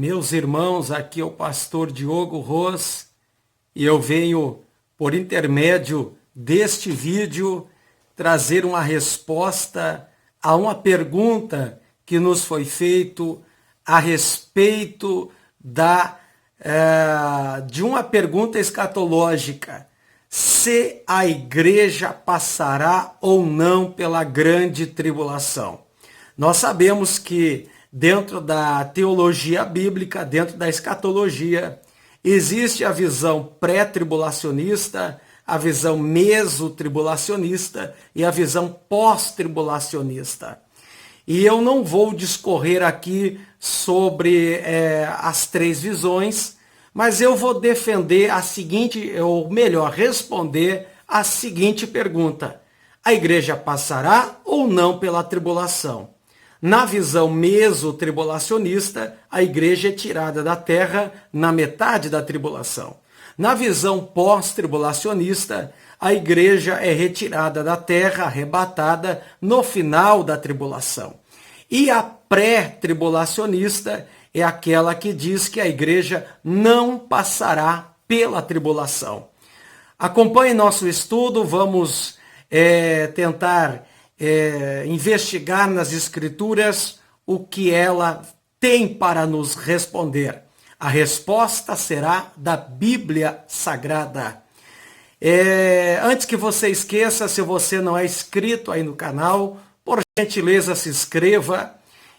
Meus irmãos, aqui é o pastor Diogo Ros e eu venho, por intermédio deste vídeo, trazer uma resposta a uma pergunta que nos foi feito a respeito de uma pergunta escatológica: se a igreja passará ou não pela grande tribulação. Nós sabemos que dentro da teologia bíblica, dentro da escatologia, existe a visão pré-tribulacionista, a visão mesotribulacionista e a visão pós-tribulacionista. E eu não vou discorrer aqui sobre as três visões, mas eu vou defender a seguinte, ou melhor, responder a seguinte pergunta: a igreja passará ou não pela tribulação? Na visão mesotribulacionista, a igreja é tirada da terra na metade da tribulação. Na visão pós-tribulacionista, a igreja é retirada da terra, arrebatada no final da tribulação. E a pré-tribulacionista é aquela que diz que a igreja não passará pela tribulação. Acompanhe nosso estudo, vamos tentar investigar nas Escrituras o que ela tem para nos responder. A resposta será da Bíblia Sagrada. Antes que você esqueça, se você não é inscrito aí no canal, por gentileza se inscreva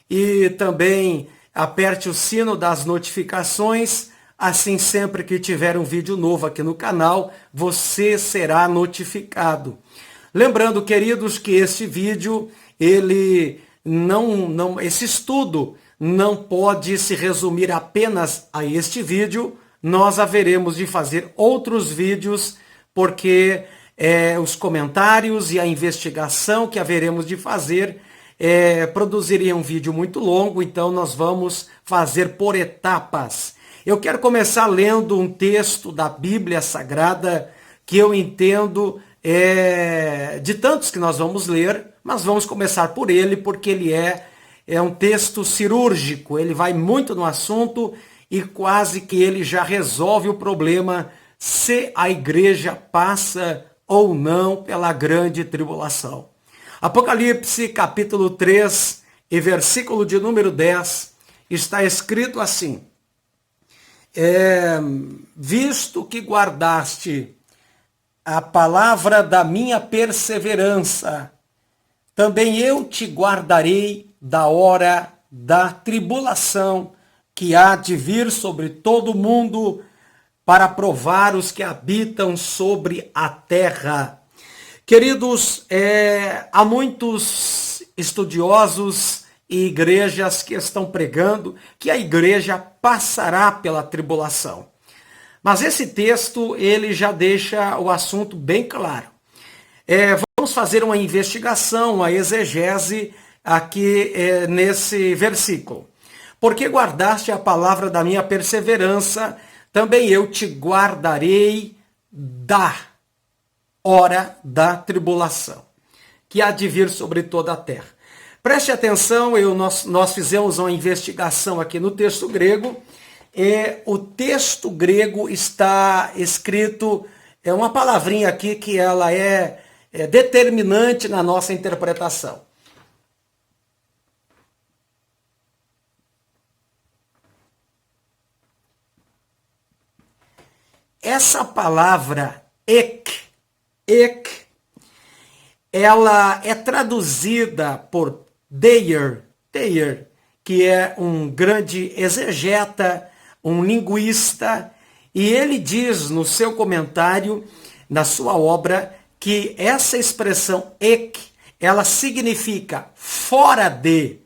e também aperte o sino das notificações. Assim, sempre que tiver um vídeo novo aqui no canal, você será notificado. Lembrando, queridos, que este vídeo, esse estudo não pode se resumir apenas a este vídeo. Nós haveremos de fazer outros vídeos, porque os comentários e a investigação que haveremos de fazer produziria um vídeo muito longo, então nós vamos fazer por etapas. Eu quero começar lendo um texto da Bíblia Sagrada que eu entendo de tantos que nós vamos ler, mas vamos começar por ele, porque ele é um texto cirúrgico, ele vai muito no assunto e quase que ele já resolve o problema se a igreja passa ou não pela grande tribulação. Apocalipse capítulo 3 e versículo de número 10, está escrito assim: visto que guardaste a palavra da minha perseverança, também eu te guardarei da hora da tribulação que há de vir sobre todo o mundo, para provar os que habitam sobre a terra. Queridos, há muitos estudiosos e igrejas que estão pregando que a igreja passará pela tribulação. Mas esse texto, ele já deixa o assunto bem claro. Vamos fazer uma investigação, uma exegese aqui nesse versículo. Porque guardaste a palavra da minha perseverança, também eu te guardarei da hora da tribulação, que há de vir sobre toda a terra. Preste atenção, nós fizemos uma investigação aqui no texto grego. O texto grego está escrito, uma palavrinha aqui que ela é determinante na nossa interpretação. Essa palavra ek, ela é traduzida por Dyer, que é um grande exegeta, um linguista, e ele diz no seu comentário, na sua obra, que essa expressão ek, ela significa fora de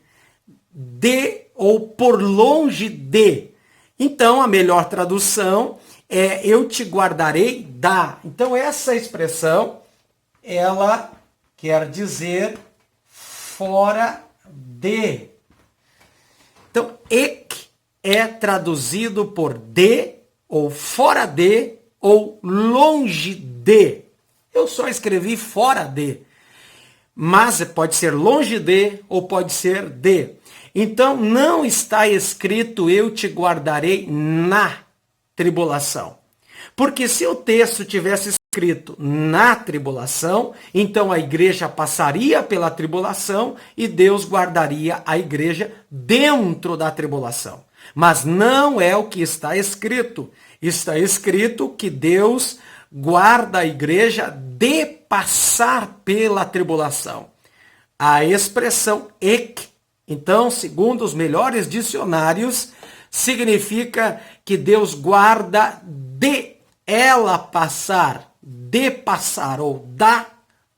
ou por longe de. Então, a melhor tradução é eu te guardarei da. Então, essa expressão, ela quer dizer fora de. Então, ek é traduzido por de, ou fora de, ou longe de. Eu só escrevi fora de, mas pode ser longe de ou pode ser de. Então não está escrito eu te guardarei na tribulação. Porque se o texto tivesse escrito na tribulação, então a igreja passaria pela tribulação e Deus guardaria a igreja dentro da tribulação. Mas não é o que está escrito. Está escrito que Deus guarda a igreja de passar pela tribulação. A expressão ek, então, segundo os melhores dicionários, significa que Deus guarda de ela passar, ou da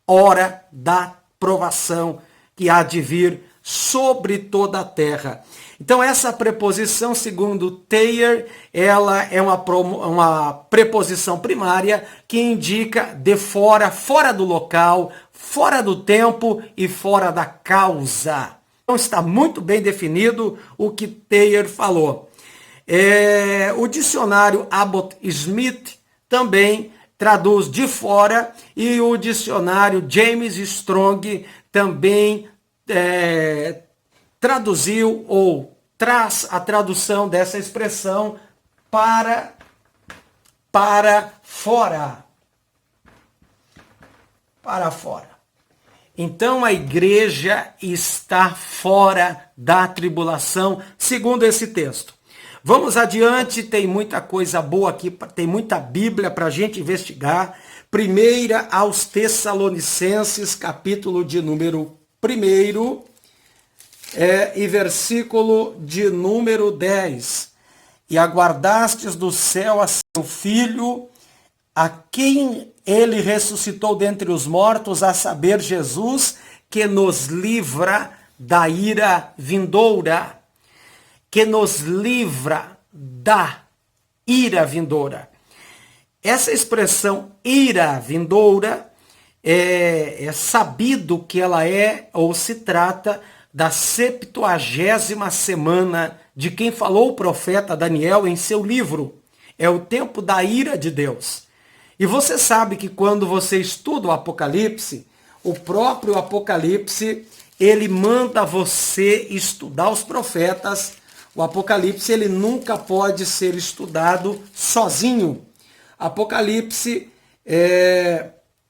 hora da provação que há de vir sobre toda a terra. Então essa preposição, segundo Thayer, ela é uma preposição primária que indica de fora, fora do local, fora do tempo e fora da causa. Então está muito bem definido o que Thayer falou. O dicionário Abbott Smith também traduz de fora e o dicionário James Strong também traduziu ou traz a tradução dessa expressão para fora. Para fora. Então a igreja está fora da tribulação, segundo esse texto. Vamos adiante, tem muita coisa boa aqui, tem muita Bíblia para a gente investigar. Primeira aos Tessalonicenses, capítulo de número 1, e versículo de número 10. E aguardastes do céu a seu Filho, a quem ele ressuscitou dentre os mortos, a saber, Jesus, que nos livra da ira vindoura. Que nos livra da ira vindoura. Essa expressão ira vindoura é sabido que ela é ou se trata da 70ª semana de quem falou o profeta Daniel em seu livro. É o tempo da ira de Deus. E você sabe que quando você estuda o Apocalipse, o próprio Apocalipse, ele manda você estudar os profetas. O Apocalipse ele nunca pode ser estudado sozinho. Apocalipse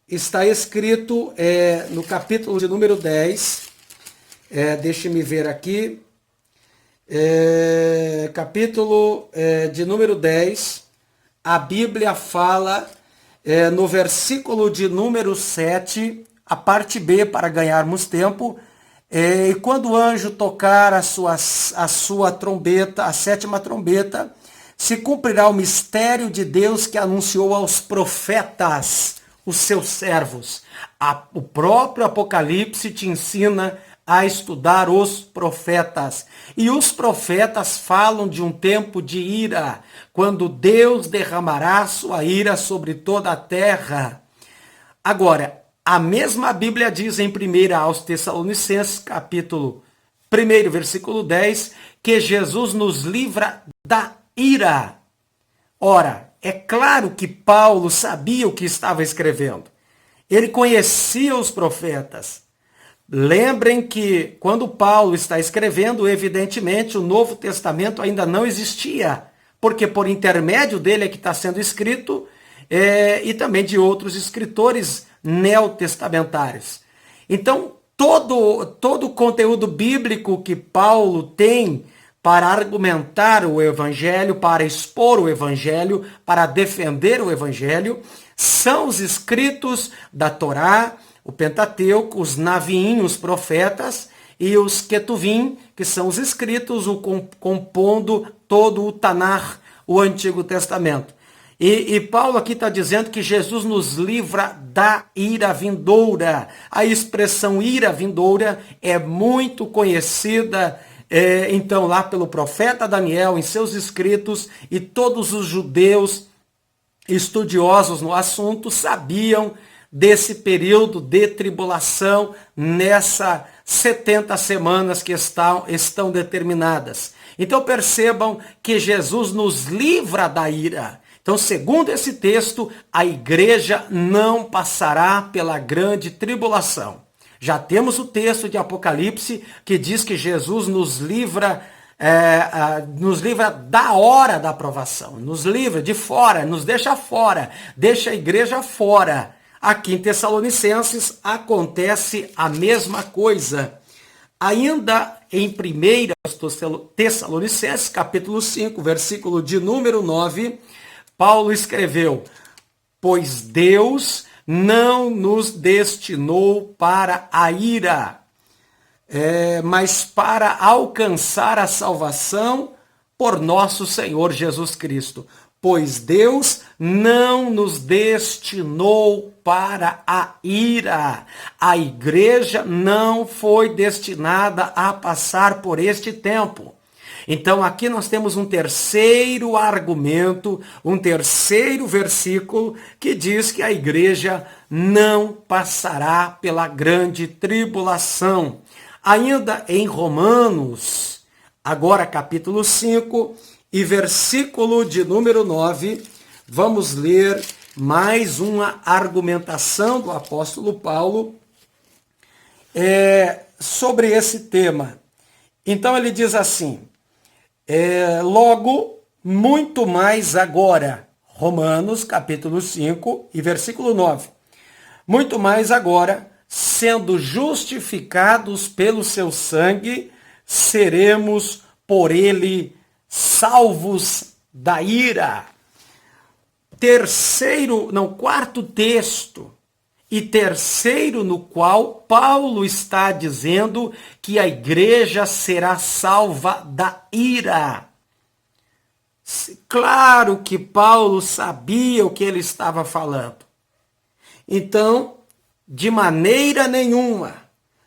está escrito no capítulo de número 10. Deixe-me ver aqui. Capítulo de número 10. A Bíblia fala no versículo de número 7, a parte B, para ganharmos tempo. E quando o anjo tocar a sua trombeta, a 7ª trombeta, se cumprirá o mistério de Deus que anunciou aos profetas, os seus servos. O próprio Apocalipse te ensina a estudar os profetas. E os profetas falam de um tempo de ira, quando Deus derramará sua ira sobre toda a terra. Agora, a mesma Bíblia diz em 1 aos Tessalonicenses, capítulo 1, versículo 10, que Jesus nos livra da ira. Ora, é claro que Paulo sabia o que estava escrevendo. Ele conhecia os profetas. Lembrem que quando Paulo está escrevendo, evidentemente, o Novo Testamento ainda não existia, porque por intermédio dele é que está sendo escrito, e também de outros escritores neotestamentários. Então, todo o conteúdo bíblico que Paulo tem para argumentar o Evangelho, para expor o Evangelho, para defender o Evangelho, são os escritos da Torá, o Pentateuco, os Naviim, os profetas, e os Ketuvim, que são os escritos compondo todo o Tanar, o Antigo Testamento. E Paulo aqui está dizendo que Jesus nos livra da ira vindoura. A expressão ira vindoura é muito conhecida, então, lá pelo profeta Daniel, em seus escritos, e todos os judeus estudiosos no assunto sabiam desse período de tribulação nessas 70 semanas que estão determinadas. Então percebam que Jesus nos livra da ira. Então, segundo esse texto, a igreja não passará pela grande tribulação. Já temos o texto de Apocalipse que diz que Jesus nos livra da hora da aprovação, nos livra de fora, nos deixa fora, deixa a igreja fora. Aqui em Tessalonicenses acontece a mesma coisa. Ainda em 1 Tessalonicenses, capítulo 5, versículo de número 9, Paulo escreveu: pois Deus não nos destinou para a ira, mas para alcançar a salvação por nosso Senhor Jesus Cristo. Pois Deus não nos destinou para a ira. A igreja não foi destinada a passar por este tempo. Então aqui nós temos um terceiro argumento, um terceiro versículo que diz que a igreja não passará pela grande tribulação. Ainda em Romanos, agora capítulo 5 e versículo de número 9, vamos ler mais uma argumentação do apóstolo Paulo sobre esse tema. Então ele diz assim: logo, muito mais agora, Romanos capítulo 5 e versículo 9, muito mais agora, sendo justificados pelo seu sangue, seremos por ele salvos da ira. Quarto texto e terceiro no qual Paulo está dizendo que a igreja será salva da ira. Claro que Paulo sabia o que ele estava falando. Então, de maneira nenhuma,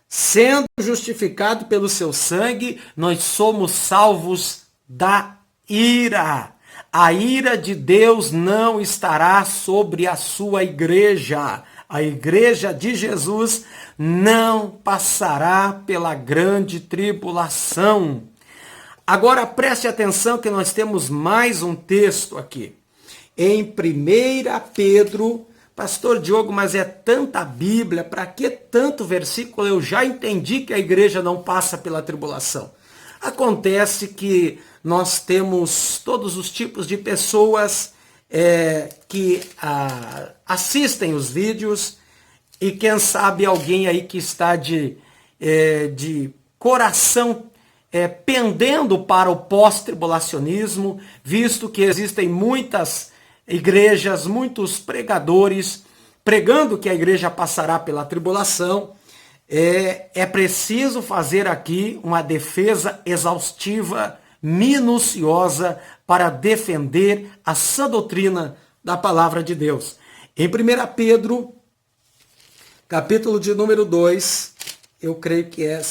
sendo justificado pelo seu sangue, nós somos salvos da ira. A ira de Deus não estará sobre a sua igreja. A igreja de Jesus não passará pela grande tribulação. Agora preste atenção que nós temos mais um texto aqui. Em 1 Pedro, pastor Diogo, mas é tanta Bíblia, para que tanto versículo? Eu já entendi que a igreja não passa pela tribulação. Acontece que nós temos todos os tipos de pessoas que assistem os vídeos e quem sabe alguém aí que está de coração pendendo para o pós-tribulacionismo, visto que existem muitas igrejas, muitos pregadores pregando que a igreja passará pela tribulação. É preciso fazer aqui uma defesa exaustiva, minuciosa, para defender a sã doutrina da palavra de Deus. Em 1 Pedro, capítulo de número 2, eu creio que é 2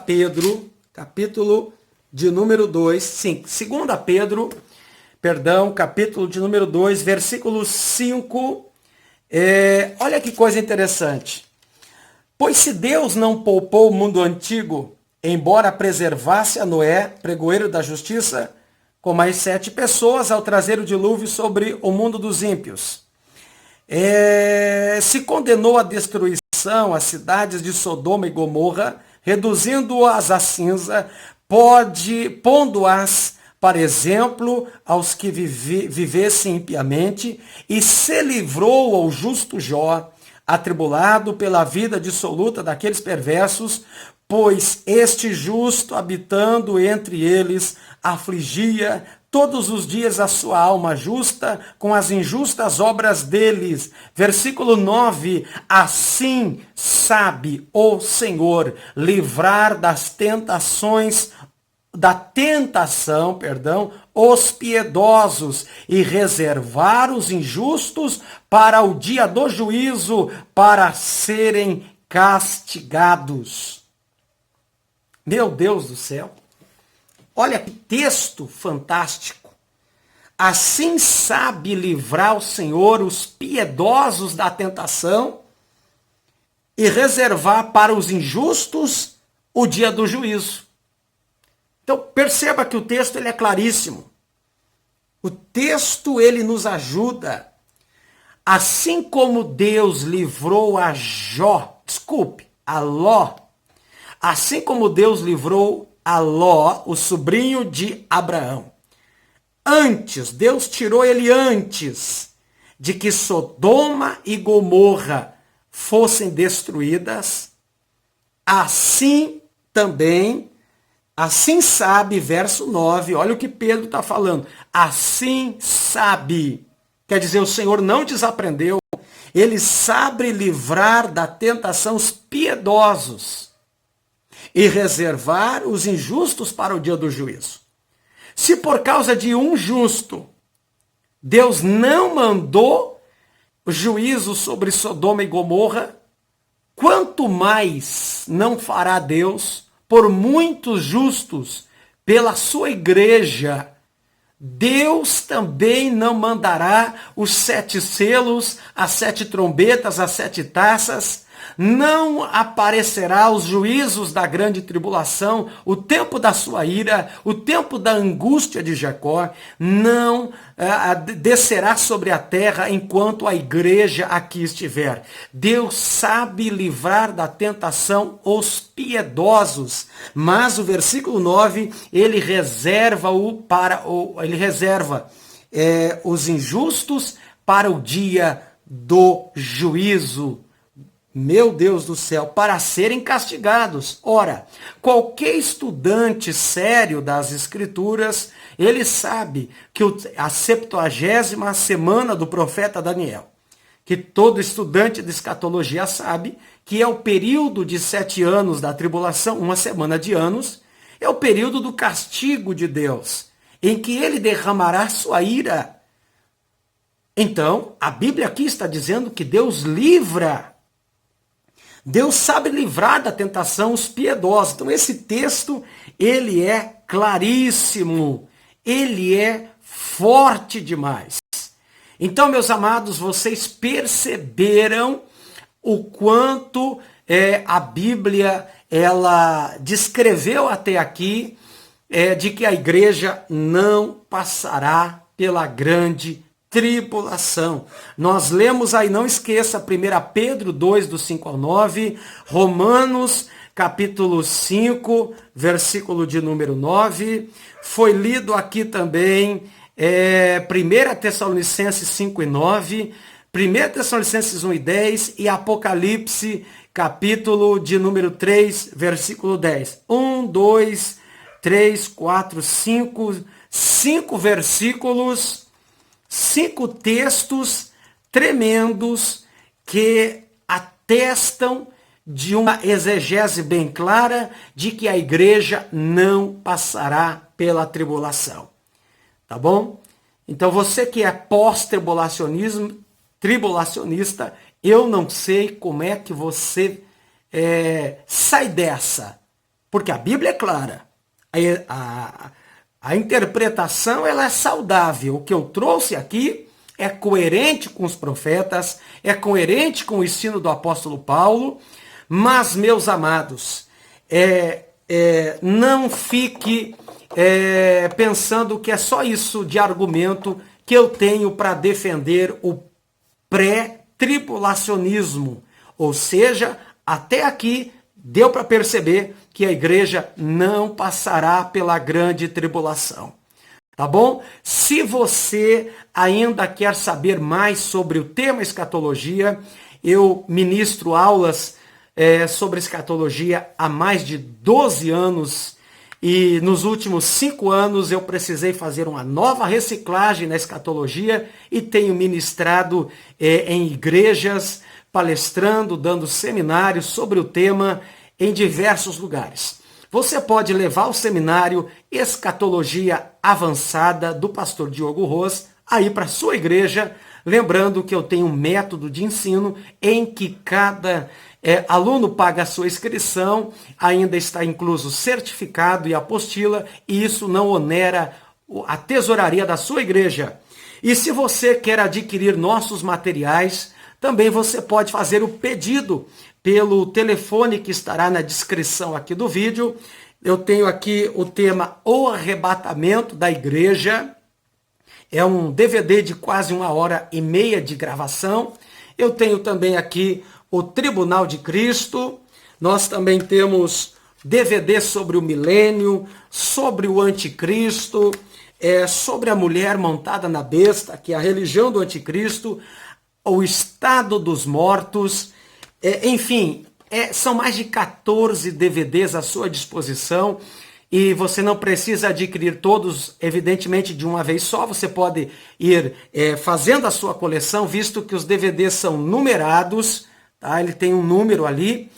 Pedro, capítulo de número 2, sim, 2 Pedro, capítulo de número 2, versículo 5, olha que coisa interessante. Pois se Deus não poupou o mundo antigo, embora preservasse a Noé, pregoeiro da justiça, com mais 7 pessoas, ao trazer o dilúvio sobre o mundo dos ímpios, se condenou à destruição as cidades de Sodoma e Gomorra, reduzindo-as a cinza, pondo-as para exemplo aos que vivessem impiamente, e se livrou ao justo Jó, atribulado pela vida dissoluta daqueles perversos, pois este justo, habitando entre eles, afligia todos os dias a sua alma justa com as injustas obras deles. Versículo 9, assim sabe o Senhor livrar das tentações, os piedosos e reservar os injustos para o dia do juízo, para serem castigados. Meu Deus do céu, olha que texto fantástico. Assim sabe livrar o Senhor os piedosos da tentação e reservar para os injustos o dia do juízo. Então perceba que o texto ele é claríssimo. O texto ele nos ajuda. Assim como Deus livrou a Jó, a Ló, assim como Deus livrou a Ló, o sobrinho de Abraão. Antes, Deus tirou ele antes de que Sodoma e Gomorra fossem destruídas. Assim também, assim sabe, verso 9, olha o que Pedro está falando. Assim sabe, quer dizer, o Senhor não desaprendeu, ele sabe livrar da tentação os piedosos e reservar os injustos para o dia do juízo. Se por causa de um justo, Deus não mandou o juízo sobre Sodoma e Gomorra, quanto mais não fará Deus por muitos justos, pela sua igreja. Deus também não mandará os 7 selos, as 7 trombetas, as 7 taças, não aparecerá os juízos da grande tribulação, o tempo da sua ira, o tempo da angústia de Jacó, não descerá sobre a terra enquanto a igreja aqui estiver. Deus sabe livrar da tentação os piedosos, mas o versículo 9, ele reserva os injustos para o dia do juízo. Meu Deus do céu, para serem castigados. Ora, qualquer estudante sério das Escrituras, ele sabe que a 70ª semana do profeta Daniel, que todo estudante de escatologia sabe que é o período de 7 anos da tribulação, uma semana de anos, é o período do castigo de Deus, em que ele derramará sua ira. Então, a Bíblia aqui está dizendo que Deus livra. Deus sabe livrar da tentação os piedosos. Então esse texto, ele é claríssimo. Ele é forte demais. Então, meus amados, vocês perceberam o quanto a Bíblia, ela descreveu até aqui de que a igreja não passará pela grande tribulação. Nós lemos aí, não esqueça, 1 Pedro 2, do 5 ao 9, Romanos, capítulo 5, versículo de número 9, foi lido aqui também 1 Tessalonicenses 5 e 9, 1 Tessalonicenses 1 e 10 e Apocalipse, capítulo de número 3, versículo 10. 1, 2, 3, 4, 5 versículos, 5 textos tremendos que atestam de uma exegese bem clara de que a igreja não passará pela tribulação. Tá bom? Então você que é tribulacionista, eu não sei como é que você sai dessa. Porque a Bíblia é clara. A interpretação, ela é saudável. O que eu trouxe aqui é coerente com os profetas, é coerente com o ensino do apóstolo Paulo, mas, meus amados, não fique pensando que é só isso de argumento que eu tenho para defender o pré-tribulacionismo. Ou seja, até aqui deu para perceber que a igreja não passará pela grande tribulação. Tá bom? Se você ainda quer saber mais sobre o tema escatologia, eu ministro aulas sobre escatologia há mais de 12 anos e nos últimos 5 anos eu precisei fazer uma nova reciclagem na escatologia e tenho ministrado em igrejas, palestrando, dando seminários sobre o tema em diversos lugares. Você pode levar o seminário Escatologia Avançada do pastor Diogo Ros aí para a sua igreja, lembrando que eu tenho um método de ensino em que cada aluno paga a sua inscrição, ainda está incluso certificado e apostila, e isso não onera a tesouraria da sua igreja. E se você quer adquirir nossos materiais, também você pode fazer o pedido pelo telefone que estará na descrição aqui do vídeo. Eu tenho aqui o tema O Arrebatamento da Igreja. É um DVD de quase 1h30 de gravação. Eu tenho também aqui o Tribunal de Cristo, Nós também temos DVD sobre o milênio, sobre o anticristo, sobre a mulher montada na besta, que é a religião do anticristo, o estado dos mortos, enfim, são mais de 14 DVDs à sua disposição e você não precisa adquirir todos, evidentemente, de uma vez só. Você pode ir fazendo a sua coleção, visto que os DVDs são numerados, tá? Ele tem um número ali,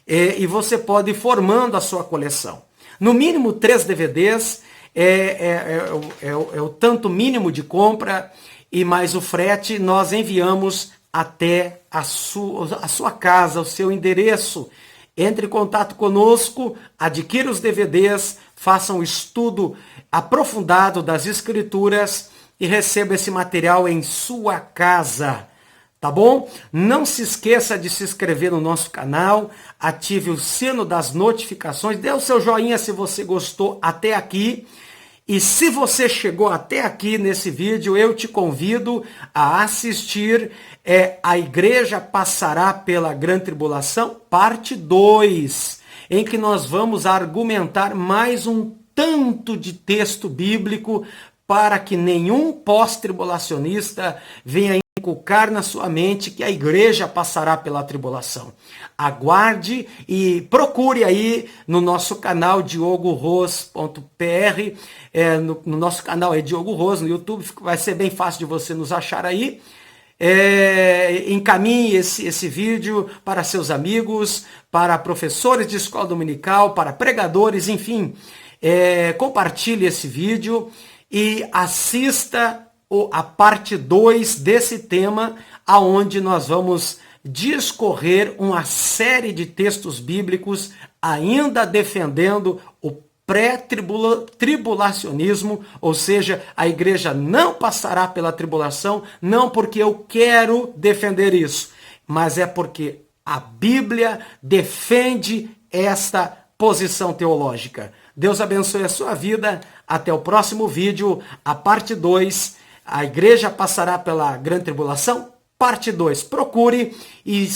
e você pode ir formando a sua coleção. No mínimo 3 DVDs é o tanto mínimo de compra e mais o frete nós enviamos até a sua casa, o seu endereço. Entre em contato conosco, adquira os DVDs, faça um estudo aprofundado das Escrituras e receba esse material em sua casa. Tá bom? Não se esqueça de se inscrever no nosso canal, ative o sino das notificações, dê o seu joinha se você gostou até aqui. E se você chegou até aqui nesse vídeo, eu te convido a assistir A Igreja Passará pela Grande Tribulação, parte 2, em que nós vamos argumentar mais um tanto de texto bíblico para que nenhum pós-tribulacionista venha inculcar na sua mente que a igreja passará pela tribulação. Aguarde e procure aí no nosso canal diogoros.pr, no nosso canal é Diogo Ros, no YouTube, vai ser bem fácil de você nos achar aí. Encaminhe esse vídeo para seus amigos, para professores de escola dominical, para pregadores, enfim. Compartilhe esse vídeo e assista a parte 2 desse tema, aonde nós vamos discorrer uma série de textos bíblicos ainda defendendo o pré-tribulacionismo, ou seja, a igreja não passará pela tribulação, não porque eu quero defender isso, mas é porque a Bíblia defende esta posição teológica. Deus abençoe a sua vida. Até o próximo vídeo, a parte 2. A igreja passará pela grande tribulação, parte 2. Procure e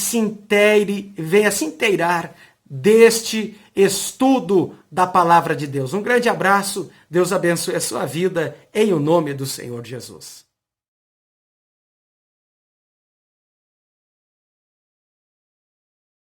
venha se inteirar deste estudo da palavra de Deus. Um grande abraço, Deus abençoe a sua vida, em o nome do Senhor Jesus.